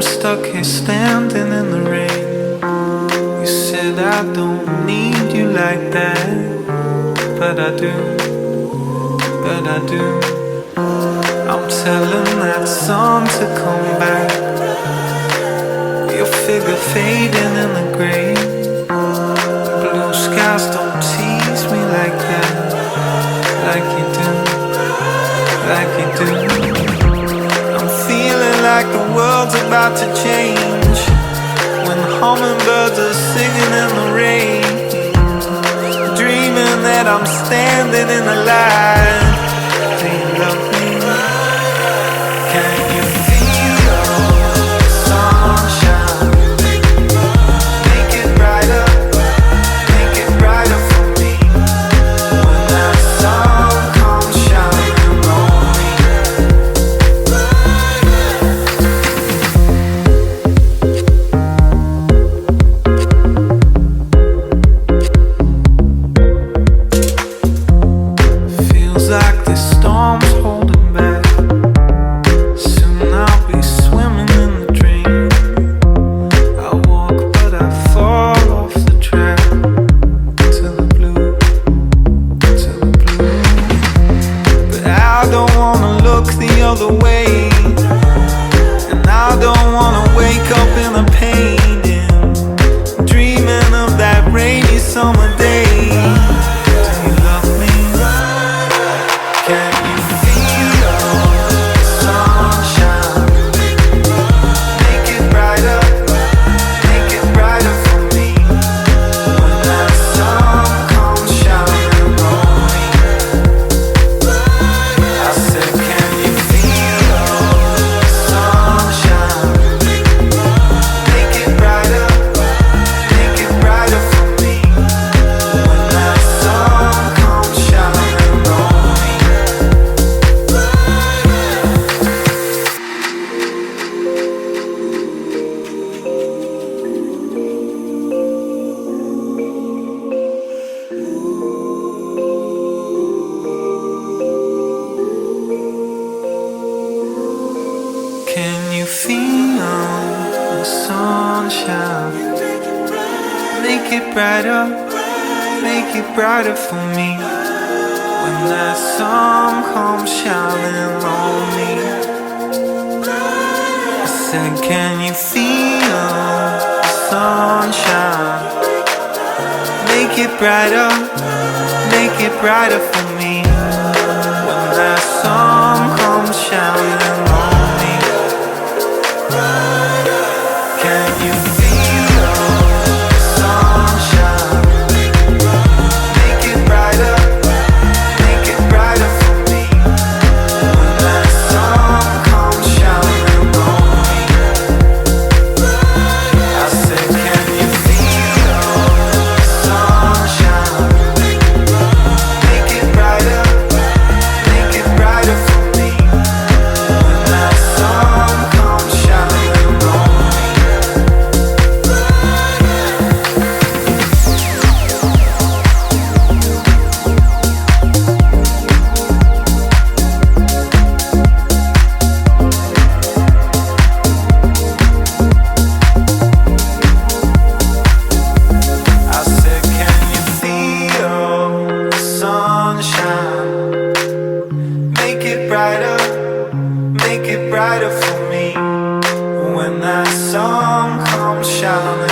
stuck here standing in the rain. You said I don't need you like that, but I do, but I do. I'm telling that sun to come back. Your figure fading in the gray. Blue skies don't tease me like that, like you do, like you do. I'm feeling like the world's about to change when hummingbirds are singing in the rain. Dreaming that I'm standing in the light. Do you love me? Can you feel the sunshine? Make it brighter, make it brighter for me. When that sun comes shining on me. Feels like this storm's holding back. Soon I'll be swimming in the dream. I walk but I fall off the track. To the blue, to the blue. But I don't wanna look the other way, and I don't wanna wake up in a painting, dreaming of that rainy summer day. Do you love me? Can you feel the sunshine? Make it brighter for me. When that sun comes shining on me. I said, can you feel the sunshine? Make it brighter for me. When that sun comes shining on me. Can you feel the sunshine? Make it brighter for me. When that sun comes shining on me. I said, can you feel the sunshine? Make it brighter for me. When that sun comes shining on me. Can you feel the sunshine? Make it brighter for me. When that sun comes shining on me. I said, can you feel the sunshine? Make it brighter for me. When that sun comes shining on me. I said, can you feel the sunshine? Make it brighter for me. When that sun comes shining